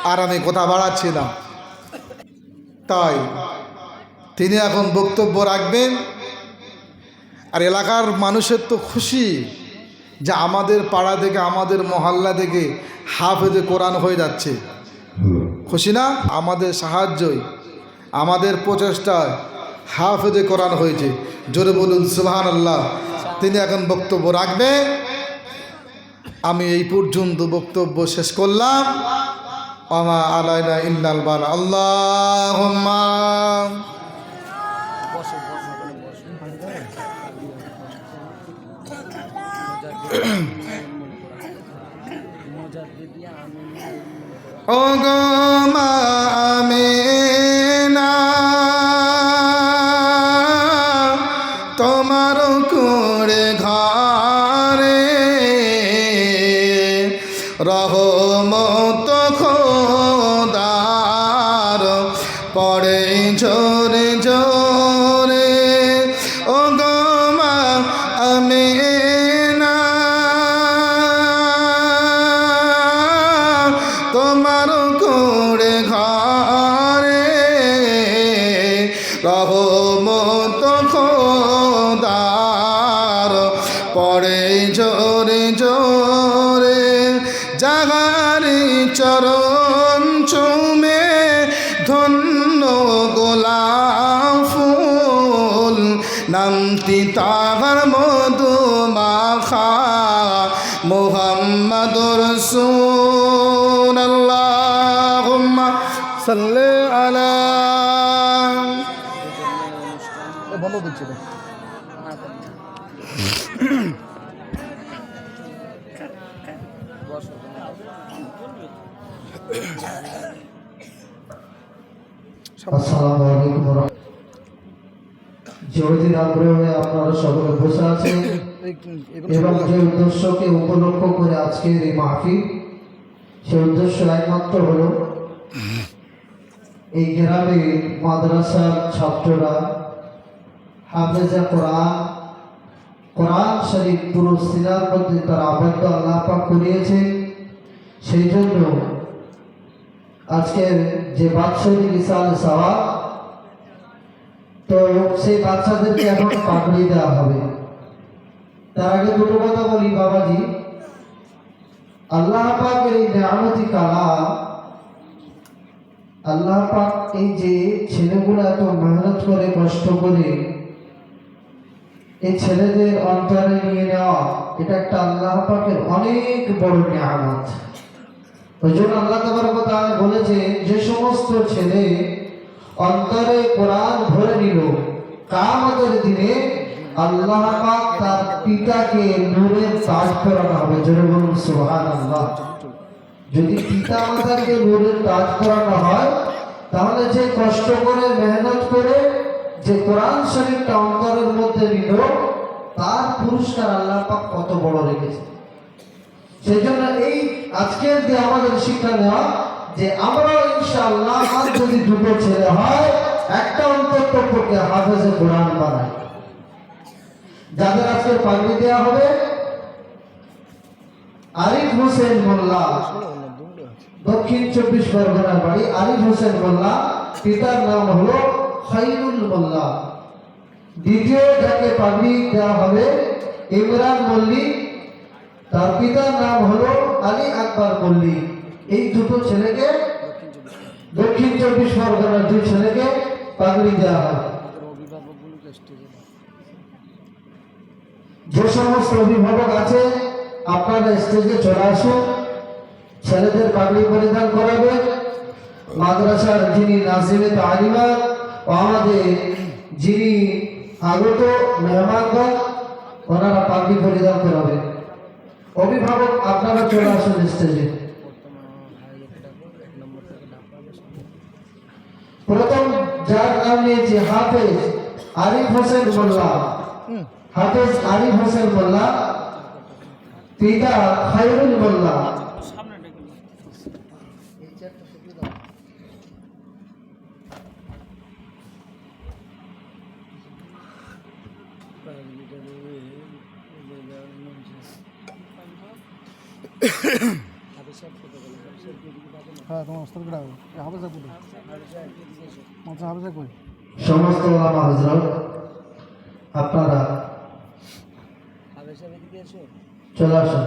আর আমি কথা বাড়াচ্ছি না। তাই তিনি এখন বক্তব্য রাখবেন। আর এলাকার মানুষের তো খুশি যে আমাদের পাড়া থেকে, আমাদের মহল্লা থেকে হাফেজে কোরআন হয়ে যাচ্ছে। খুশি না? আমাদের সাহায্যই, আমাদের প্রচেষ্টায় হাফেজে কোরআন হয়েছে। জোরে বলুন সুবহানাল্লাহ। তিনি এখন বক্তব্য রাখবে। আমি এই পর্যন্ত বক্তব্য শেষ করলাম। ওমা আলাইনা ইল্লাল বালা। আল্লাহুম্মা ও গো মা আমিনা, তোমার কুড়ে ঘরে রহমত খোদার পড়ে জোরে জোরে। ও গো মা আমিনা, তোমার কুড়ে ঘরে রহমত খোদার পড়ে জোরে জোরে। জাগারি চরণ চুমে ধন্য গোলাপ ফুল, নামটি তাহার মধু মাখা মুহাম্মাদুর রাসূল। আল্লাহুম্মা সাল্লি আলা। বন্ধ দিচ্ছি তো। আসসালামু আলাইকুম ওয়া রাহমাতুল্লাহ। যেদিন আগ্রহে আপনারা সকলে বসে আছেন এবং যে উদ্দেশ্যকে উপলক্ষ করে আজকের এই মাহফিল, সেই উদ্দেশ্য একমাত্র হলো এই গ্রামে মাদ্রাসার ছাত্ররা হাফেজে কোরআন, কোরআন শরীফ পুরো সিনার মধ্যে তারা আবদ্ধ আল্লাহ পাক করিয়েছে। সেই জন্য আজকের যে বাৎসরিক ইসালে সওয়াব, তো সেই বাচ্চাদেরকে এখন পাগড়ি দেওয়া হবে। তার আগে দুটো কথা বলি বাবাজি। আল্লাহ পাকের এই নিয়ামতি কালাম, আল্লাহ পাক এই যে ছেলেগুলো এত মেহনত করে কষ্ট করে এই ছেলেদের অন্তরে নিয়ে নেওয়া, এটা একটা আল্লাহ পাকের অনেক বড় নিয়ামত। ওই জন্য আল্লাহ তাবারক ওয়া তাআলা বলেছে, যে সমস্ত ছেলে অন্তরে কোরআন ভরে নিল, কিয়ামতের দিনে আল্লাহ পাক তার পিতাকে নূরের তাজ পরানো হবে। জোরে বলুন সুবহানাল্লাহ। যদি পিতা মাতাকে নূরের তাজ পরানো হয়, তাহলে যে কষ্ট করে মেহনত করে যে কোরআন শরীফটা অন্তরের মধ্যে নিল, তার পুরস্কার আল্লাহ পাক কত বড় রেখেছে। সেই জন্য এই আজকের যে আমাদের শিক্ষা নেওয়া, যে আমরা ইনশাআল্লাহ আর যদি দুটো ছেলে হয়, একটা অন্তত পক্ষে হাফেজে কোরআন বানাই। যাদের আজকে পাগড়ি দেওয়া হবে, আরিফ হোসেন মোল্লা, দক্ষিণ 24 পরগনার বাড়ি। আরিফ হোসেন মোল্লা, পিতার নাম হলো খাইরুল মোল্লা। দ্বিতীয় যাকে পাগড়ি দেওয়া হবে ইমরান মল্লিক, তার পিতার নাম হলো আলী আকবর মল্লিক। এই দুটো ছেলেকে, দক্ষিণ 24 পরগনার দুই ছেলেকে পাগড়ি দেওয়া হয়। যে সমস্ত অভিভাবক আছে আপনারা স্টেজে চলে আসুন, ছেলেদের পাগড়ি পরিধান করাবে। মাদ্রাসার যিনি নাজিমে তালিমা ও আমাদের যিনি আগত মেহমানগণ, ওনারা পাগড়ি পরিধান করাবে। অভিভাবক আপনারা চলে আসুন স্টেজে। প্রথম যার নাম নিয়েছে হাফেজ আরিফ হোসেন মোল্লা। হাফেজ আরিফ হোসেন মোল্লা, পিতা খায়রুল মোল্লা। হ্যাঁ তোমার ওস্তাদ কেডা হাফেজা কই মাদ্রাসা হাফেজা কই সমস্ত ওলামা হযরত আপনারা চলে আসুন।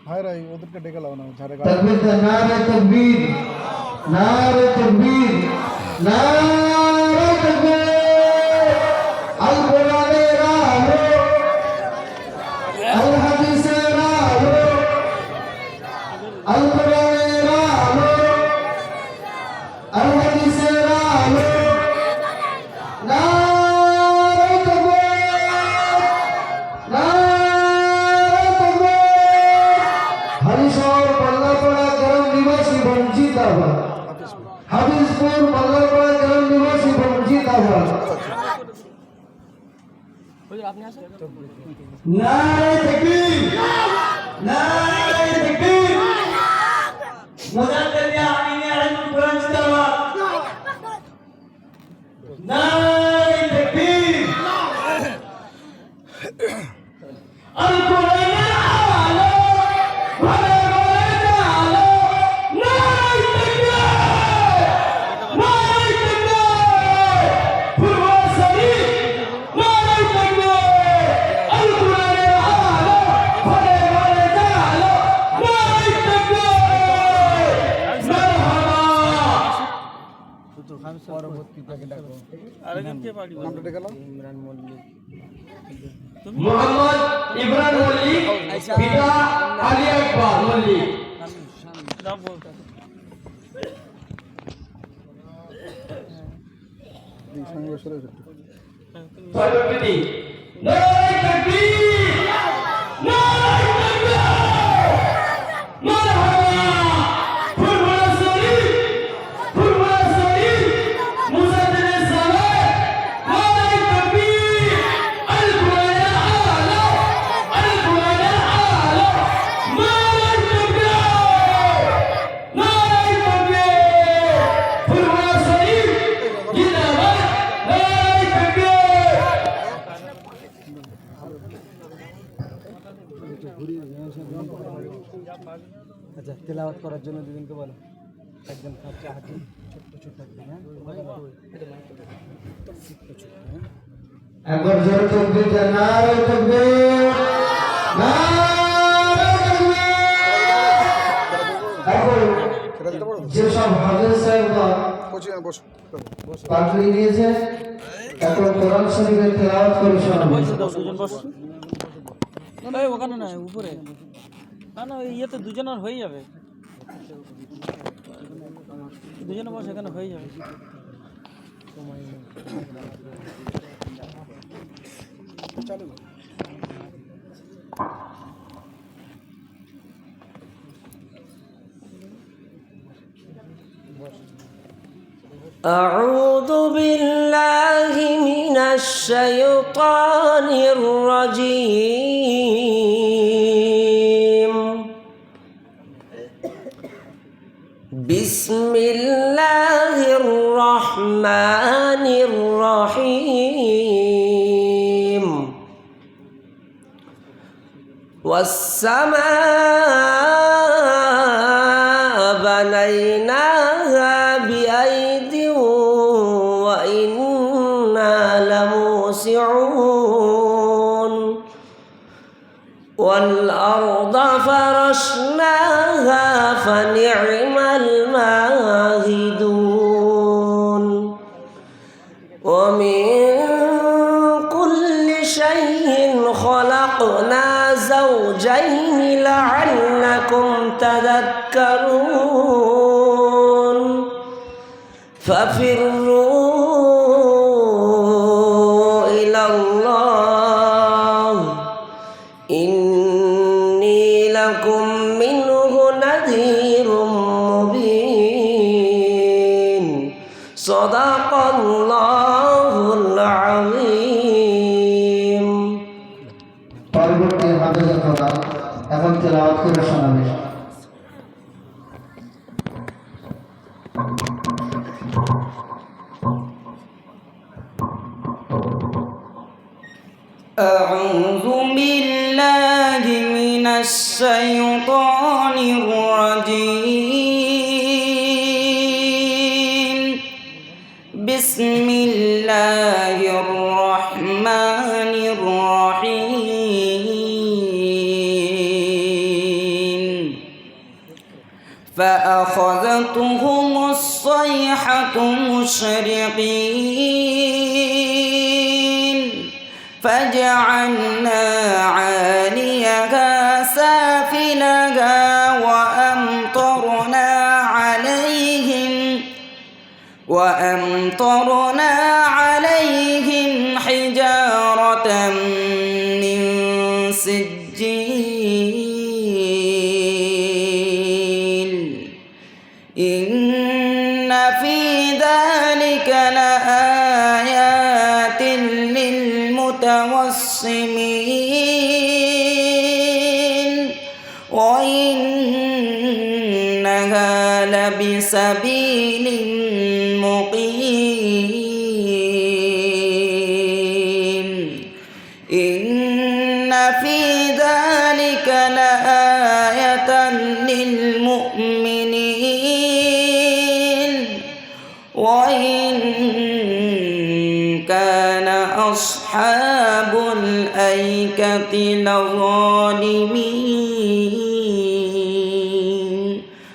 ভাইরাই ওদেরকে ডেকে লাও না ঝাড়ে তকবীর দেন, নারে তকবীর, নারে তকবীর, নারে তকবীর। আল কোরআনের আলো, আল হাদিসের আলো, আল কোরআনের আলো, আল হাদিসের আলো, নারে তকবীর, নারে তকবীর। হরিশর বল্লাপাড়া গ্রাম নিবাসী বঞ্চিত আবার, হাফিজপুর বল্লাপাড়া গ্রাম নিবাসী বঞ্চিত আবার। নারে তাকবীর, নারে তাকবীর। মুজাদ্দিদ আমিনী আলাইহিস সালাম জিন্দাবাদ। নারে তাকবীর। আল কোরআনের আলো, ঘরে ঘরে আলো। নারে তাকবীর, নারে তাকবীর। পূর্বসরী, নারে তাকবীর। আল কোরআনের আলো, ঘরে ঘরে আলো। নারে তাকবীর। মোহাম্মদ ইমরান মল্লিক, পিতা আলী আকবর মল্লিক। সর্বপ্রতি নারে তাকবীর, নারে তাকবীর। মারহাবা। পূর্বসরী, পূর্বসরী। মুজাদ্দিদ সালাত, নারে তাকবীর। আল কোরআনের আলো, আল কোরআনের আলো। নারে তাকবীর, নারে তাকবীর। পূর্বসরী জিন্দাবাদ। নারে তাকবীর। আচ্ছা, তেলাওয়াত করার জন্য দুজনকে বলো। একজন খাচ্ছে হাতে ছোট্ট ছোট্ট, হ্যাঁ একবার জোরে তাকবীর দেন, নারে তাকবীর, নারে তাকবীর। এখন যেসব হাফেজ সাহেবগণ পাগড়ি নিয়েছে, এখন কোরআন শরীফের তেলাওয়াত করে শোনাবেন। ওখানে না, উপরে না না, ইয়েতে দুজনের হয়ে যাবে, দুজনে বসে এখানে হয়ে যাবে। أعوذ بالله من الشيطان الرجيم. بسم الله الرحمن الرحيم. والسماء بنيناها بأيد وإنا لموسعون. والأرض فرشناها فنعم الماهدون. ومن كل شيء خلقنا زوجين لعلكم تذكرون. ففروا إلى الله إني لكم منه نذير مبين. صدق الله العظيم. পরবর্তী হাফেজের কথা এখন তেলাওয়াত করে শোনাবেন। أعوذ بالله من الشيطان الرجيم بسم الله الرحمن الرحيم فأخذتهم الصيحة مشرقين فجعلنا عاليها سافلها وأمطرنا عليهم حجارة من سجيل إن في ذلك لآيات للمتوسمين وإنها لبسبيل مقيم إن في ذلك لآية للمؤمنين وإن كان أصحاب الأيكة لظالمين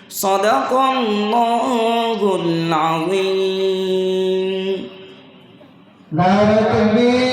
صدق الله العظيم. নারে তাকবীর।